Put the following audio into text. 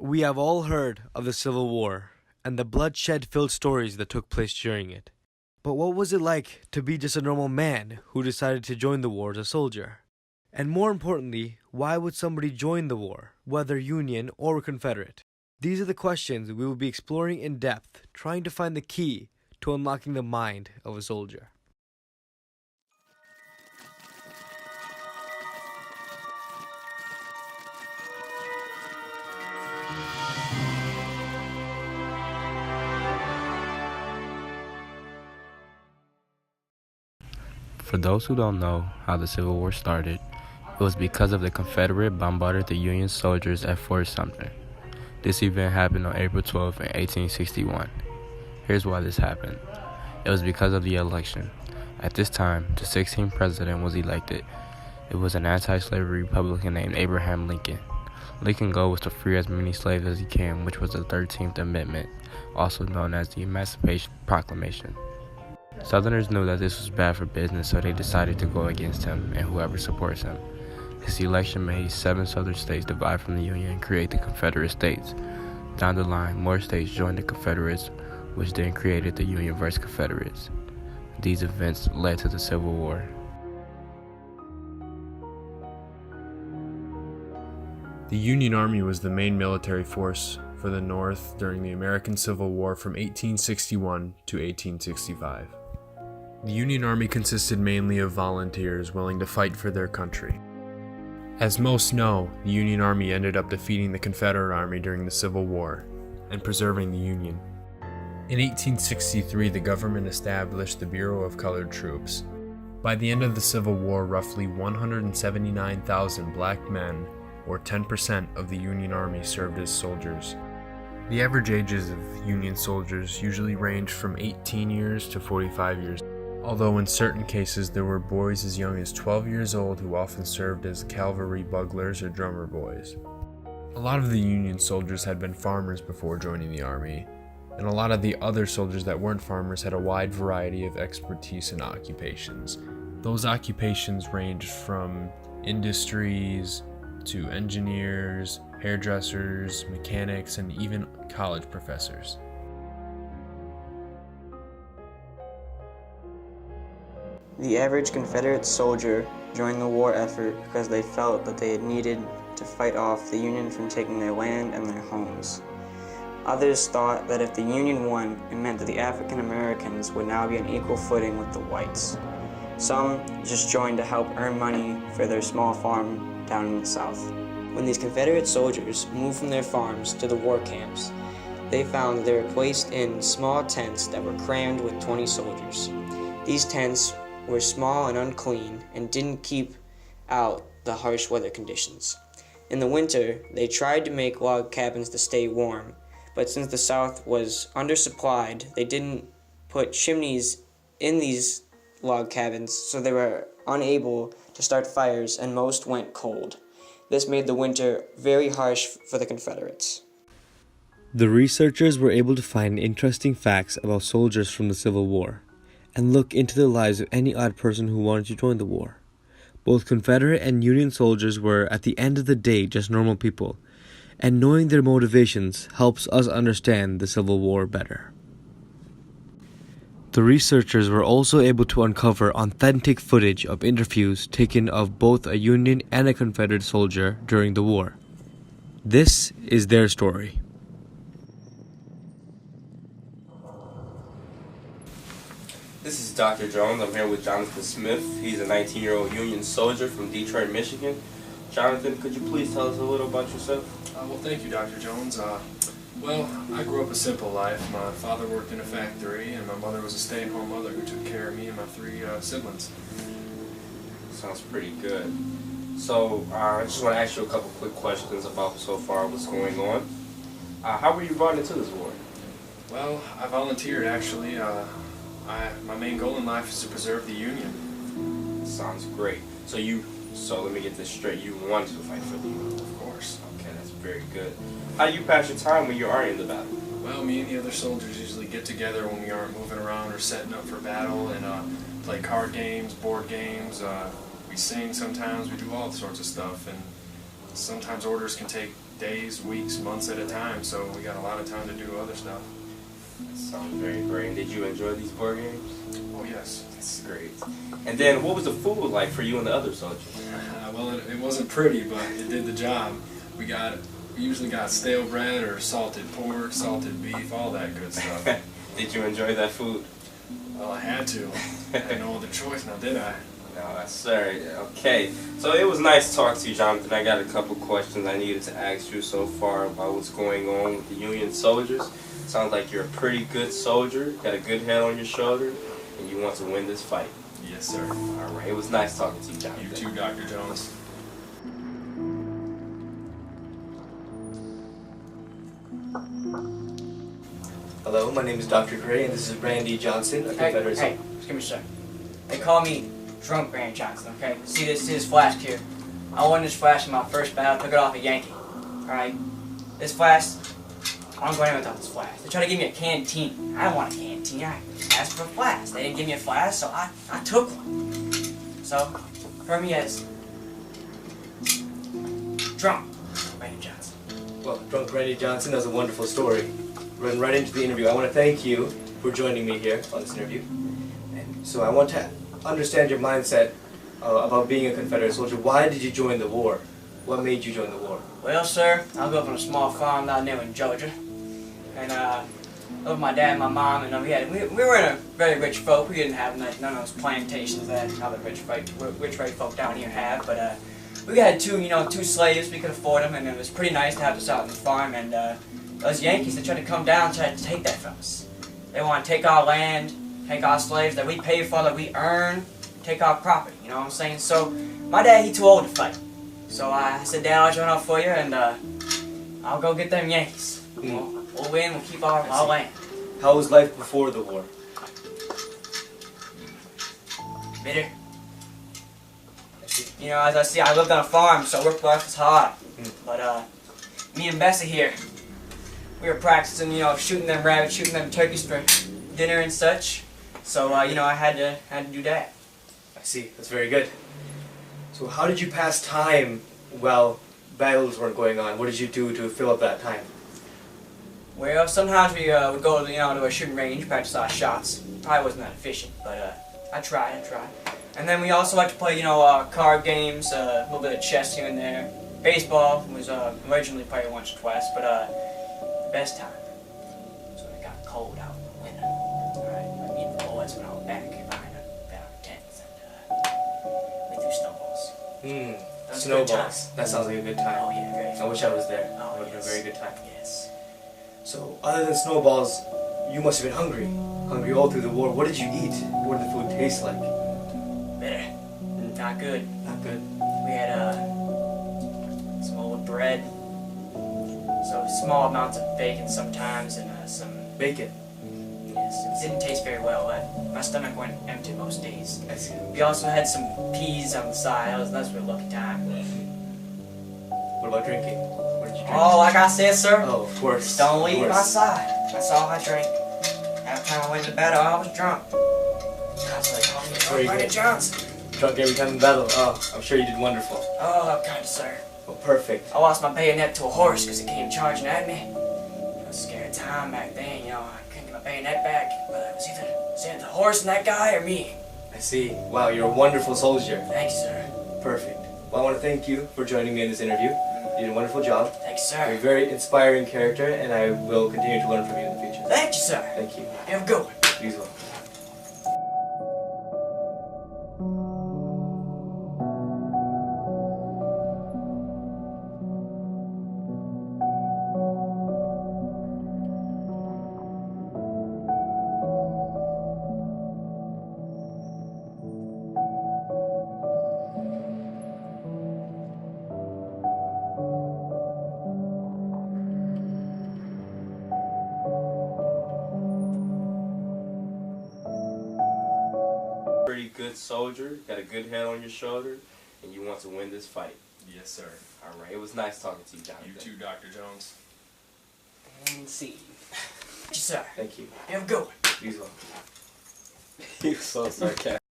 We have all heard of the Civil War and the bloodshed-filled stories that took place during it. But what was it like to be just a normal man who decided to join the war as a soldier? And more importantly, why would somebody join the war, whether Union or Confederate? These are the questions we will be exploring in depth, trying to find the key to unlocking the mind of a soldier. For those who don't know how the Civil War started, it was because of the Confederate bombarded the Union soldiers at Fort Sumter. This event happened on April 12, 1861. Here's why this happened. It was because of the election. At this time, the 16th president was elected. It was an anti-slavery Republican named Abraham Lincoln. Lincoln's goal was to free as many slaves as he can, which was the 13th Amendment, also known as the Emancipation Proclamation. Southerners knew that this was bad for business, so they decided to go against him and whoever supports him. His election made 7 southern states divide from the Union and create the Confederate States. Down the line, more states joined the Confederates, which then created the Union versus Confederates. These events led to the Civil War. The Union Army was the main military force for the North during the American Civil War from 1861 to 1865. The Union Army consisted mainly of volunteers willing to fight for their country. As most know, the Union Army ended up defeating the Confederate Army during the Civil War and preserving the Union. In 1863, the government established the Bureau of Colored Troops. By the end of the Civil War, roughly 179,000 black men, or 10% of the Union Army, served as soldiers. The average ages of Union soldiers usually ranged from 18 years to 45 years, although in certain cases there were boys as young as 12 years old who often served as cavalry buglers or drummer boys. A lot of the Union soldiers had been farmers before joining the Army, and a lot of the other soldiers that weren't farmers had a wide variety of expertise and occupations. Those occupations ranged from industries to engineers, hairdressers, mechanics, and even college professors. The average Confederate soldier joined the war effort because they felt that they had needed to fight off the Union from taking their land and their homes. Others thought that if the Union won, it meant that the African Americans would now be on equal footing with the whites. Some just joined to help earn money for their small farm down in the South. When these Confederate soldiers moved from their farms to the war camps, they found that they were placed in small tents that were crammed with 20 soldiers. These tents were small and unclean and didn't keep out the harsh weather conditions. In the winter, they tried to make log cabins to stay warm, but since the South was undersupplied, they didn't put chimneys in these log cabins, so they were unable to start fires and most went cold. This made the winter very harsh for the Confederates. The researchers were able to find interesting facts about soldiers from the Civil War and look into the lives of any odd person who wanted to join the war. Both Confederate and Union soldiers were, at the end of the day, just normal people, and knowing their motivations helps us understand the Civil War better. The researchers were also able to uncover authentic footage of interviews taken of both a Union and a Confederate soldier during the war. This is their story. This is Dr. Jones. I'm here with Jonathan Smith. He's a 19-year-old Union soldier from Detroit, Michigan. Jonathan, could you please tell us a little about yourself? Well, thank you, Dr. Jones. Well, I grew up a simple life. My father worked in a factory, and my mother was a stay-at-home mother who took care of me and my 3 siblings. Sounds pretty good. So, I just want to ask you a couple quick questions about so far what's going on. How were you brought into this war? Well, I volunteered, actually. My main goal in life is to preserve the Union. Sounds great. So let me get this straight. You wanted to fight for the Union? Of course. Okay, that's very good. How do you pass your time when you are in the battle? Well, me and the other soldiers usually get together when we aren't moving around or setting up for battle and play card games, board games. We sing sometimes. We do all sorts of stuff. And sometimes orders can take days, weeks, months at a time, so we got a lot of time to do other stuff. Sounds very great. And did you enjoy these board games? Oh yes. That's great. And then what was the food like for you and the other soldiers? Well, it wasn't pretty, but it did the job. We usually got stale bread or salted pork, salted beef, all that good stuff. Did you enjoy that food? Well, I had to. I had no other choice now, did I? No, sir. Okay. So it was nice to talk to you, Jonathan. I got a couple questions I needed to ask you so far about what's going on with the Union soldiers. Sounds like you're a pretty good soldier, got a good head on your shoulder, and you want to win this fight. Yes, sir. All right. It was nice talking to you, Jonathan. You too, Dr. Jones. Hello, my name is Dr. Gray, and this is Randy Johnson, a Confederate Hey, excuse me, sir. They call me Drunk Randy Johnson, okay? See this flask here? I won this flask in my first battle, took it off a Yankee. Alright? This flask, I don't go anywhere without this flask. They tried to give me a canteen. I don't want a canteen. I asked for a flask. They didn't give me a flask, so I took one. So, for me as Drunk Randy Johnson. Well, Drunk Randy Johnson, that was a wonderful story. Run right into the interview. I want to thank you for joining me here on this interview. And so I want to understand your mindset about being a Confederate soldier. Why did you join the war? What made you join the war? Well, sir, I grew up on a small farm down there in Georgia. And with my dad and my mom, and we were in a very rich folk. We didn't have none of those plantations that other rich folk down here have. But we had two slaves. We could afford them, and it was pretty nice to have us out on the farm. And those Yankees, they tried to come down and tried to take that from us. They want to take our land, take our slaves that we pay for, that we earn, take our property. You know what I'm saying? So my dad, he too old to fight. So I said, Dad, I'll join up for you, and I'll go get them Yankees. We'll win. We'll keep our land. How was life before the war? Bitter. You know, as I see, I lived on a farm, so work life was hard. But me and Bessie here, we were practicing, shooting them rabbits, shooting them turkeys for dinner and such. So I had to do that. I see. That's very good. So how did you pass time while battles weren't going on? What did you do to fill up that time? Well, sometimes we would go to a shooting range, practice our shots. Probably wasn't that efficient, but I tried. And then we also like to play, card games, a little bit of chess here and there. Baseball was originally played once or twice, but the best time was when it got cold out in the winter. Alright, me and the boys went out back behind our tents and we threw snowballs. Those were good Snowballs. times. That sounds like a good time. Oh yeah, very I wish I was there. Oh, That would have been a yes. very good time. Yes. So, other than snowballs, you must have been hungry. Hungry all through the war. What did you eat? What did the food taste like? Bitter. Not good. Not good. We had some old bread, so small amounts of bacon sometimes, and some. Bacon. Yes, it didn't taste very well. My stomach went empty most days. I see. We also had some peas on the side. That's a lucky time. What about drinking? What did you drink? Oh, like I said, sir, Oh, of course. just don't leave Of my course. side. That's all I drank. Every time I went to battle, I was drunk. I was like, oh, Very Randy good. Johnson. Drunk every time in battle. Oh, I'm sure you did wonderful. Oh, kind sir. Oh, perfect. I lost my bayonet to a horse because it came charging at me. It was a scary time back then, I couldn't get my bayonet back. But it was either the horse and that guy or me. I see. Wow, you're a wonderful soldier. Thank you, sir. Perfect. Well, I want to thank you for joining me in this interview. You did a wonderful job. Thank you, You're a sir. very inspiring character, and I will continue to learn from you in the future. Thank you, sir. Thank you. You have a good one. You as well. Pretty good soldier, got a good head on your shoulder, and you want to win this fight. Yes, sir. All right. It was nice talking to you, Jonathan. You too, Dr. Jones. And see. Thank you, sir. Thank you. You have a good one. You as well. He was so sarcastic.